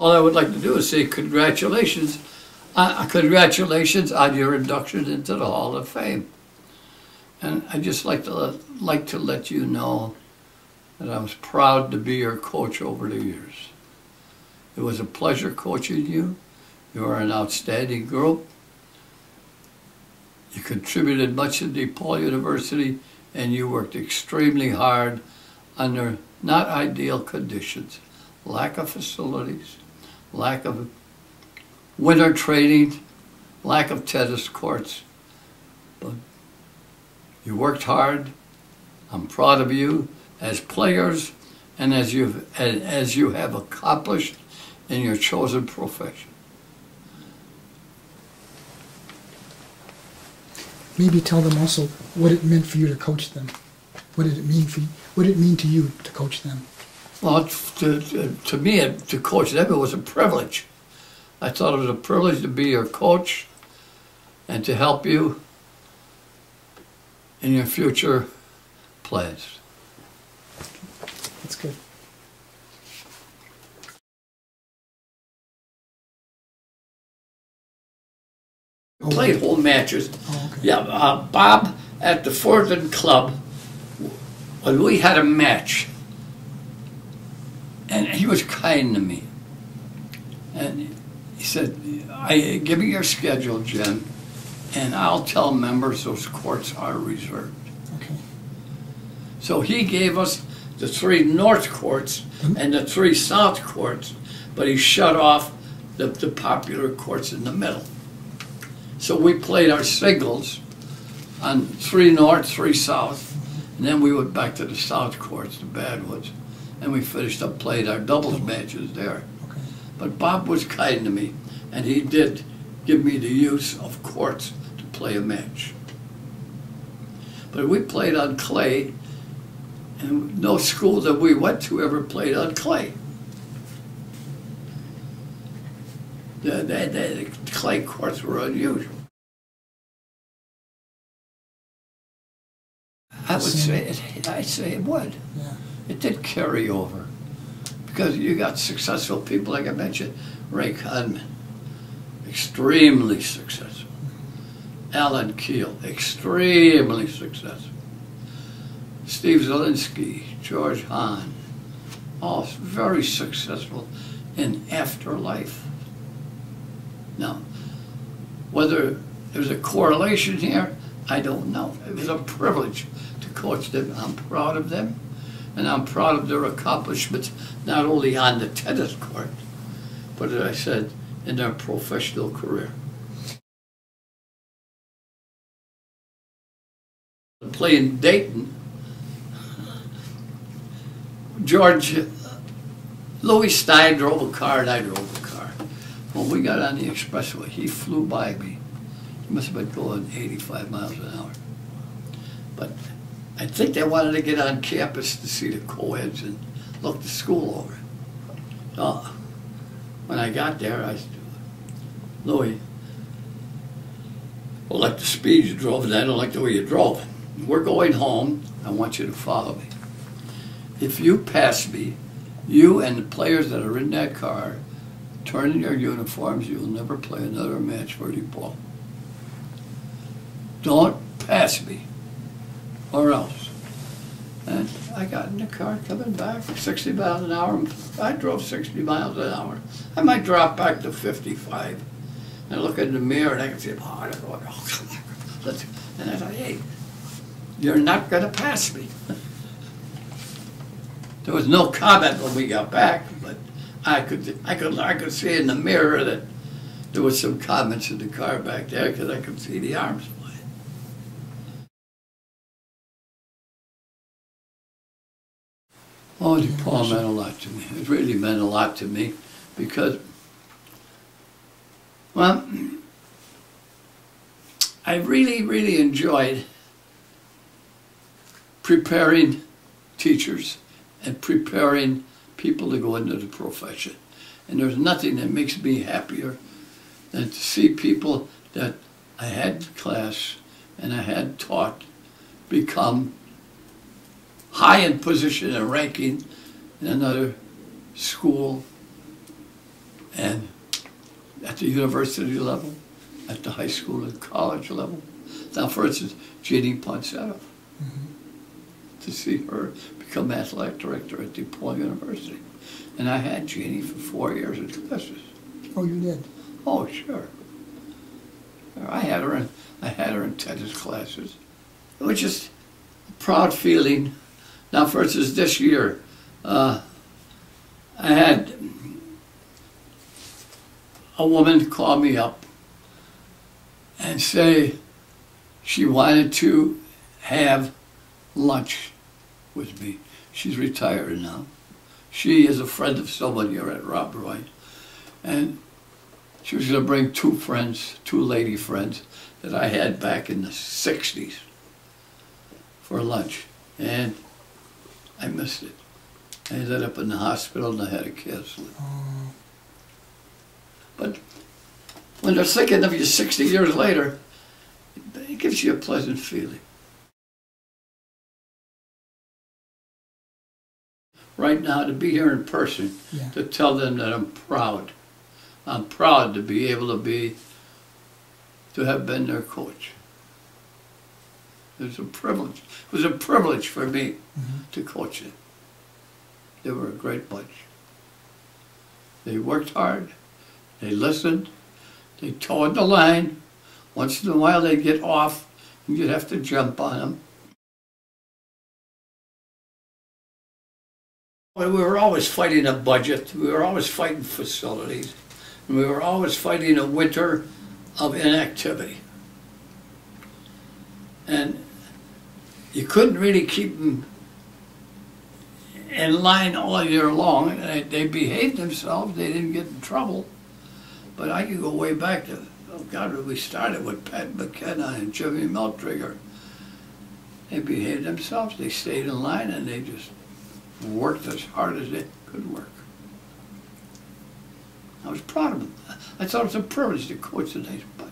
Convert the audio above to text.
All I would like to do is say congratulations. Congratulations on your induction into the Hall of Fame. And I'd just like to let you know that I was proud to be your coach over the years. It was a pleasure coaching you. You are an outstanding group. You contributed much to DePaul University, and you worked extremely hard under not ideal conditions. Lack of facilities, lack of winter training, lack of tennis courts. But you worked hard. I'm proud of you as players and as you have accomplished in your chosen profession. Maybe tell them also what it meant for you to coach them. What did it mean for you? What did it mean to you to coach them? Well, to me, to coach them, it was a privilege. I thought it was a privilege to be your coach and to help you in your future plans. That's good. Played whole matches. Oh, okay. Yeah, Bob at the Fulton Club, when we had a match, and he was kind to me. And he said, give me your schedule, Jim, and I'll tell members those courts are reserved. Okay. So he gave us the 3 north courts and the 3 south courts, but he shut off the popular courts in the middle. So we played our singles on 3 north, 3 south, and then we went back to the south courts, the Badwoods, and we finished up playing our doubles matches there. Okay. But Bob was kind to me, and he did give me the use of courts to play a match. But we played on clay, and no school that we went to ever played on clay. The clay courts were unusual. I'd say it would. Yeah. It did carry over because you got successful people, like I mentioned, Ray Conman, extremely successful. Alan Keel, extremely successful. Steve Zielinski, George Hahn, all very successful in afterlife. Now, whether there's a correlation here, I don't know. It was a privilege to coach them. I'm proud of them, and I'm proud of their accomplishments, not only on the tennis court, but as I said, in their professional career. Playing Dayton, Louis Stein drove a car and I drove a car. When we got on the expressway, he flew by me. He must have been going 85 miles an hour. But I think they wanted to get on campus to see the co-eds and look the school over. So when I got there, I said, Louis, I like the speed you drove, and I don't like the way you drove. We're going home. I want you to follow me. If you pass me, you and the players that are in that car turn in your uniforms, you'll never play another match for DePaul. Don't pass me, or else. And I got in the car coming back, 60 miles an hour. I drove 60 miles an hour. I might drop back to 55. And I look in the mirror and I can see, and I thought, hey, you're not going to pass me. There was no comment when we got back, but I could see in the mirror that there was some comments in the car back there because I could see the arms flying. Oh, DePaul meant a lot to me. It really meant a lot to me because, well, I really, really enjoyed preparing teachers and preparing people to go into the profession. And there's nothing that makes me happier than to see people that I had in class and I had taught become high in position and ranking in another school And at the university level, at the high school and college level. Now, for instance, Jeannie Ponsetto, to see her become athletic director at DePaul University. And I had Jeannie for 4 years in classes. Oh, you did? Oh, sure. I had her in tennis classes. It was just a proud feeling. Now, for instance, this year, I had a woman call me up and say she wanted to have lunch with me. She's retired now. She is a friend of someone here at Rob Roy. And she was going to bring two friends, two lady friends that I had back in the 60s for lunch. And I missed it. I ended up in the hospital and I had to cancel it. But when they're thinking of you 60 years later, it gives you a pleasant feeling. Right now, to be here in person, to tell them that I'm proud. I'm proud to be able to have been their coach. It was a privilege. It was a privilege for me to coach them. They were a great bunch. They worked hard. They listened. They towed the line. Once in a while they'd get off and you'd have to jump on them. Well, we were always fighting a budget. We were always fighting facilities. And we were always fighting a winter of inactivity. And you couldn't really keep them in line all year long. They behaved themselves. They didn't get in trouble. But I could go way back to, oh God, when we started with Pat McKenna and Jimmy Meltriger. They behaved themselves. They stayed in line and they just worked as hard as they could work. I was proud of them. I thought it was a privilege to coach a nice bunch.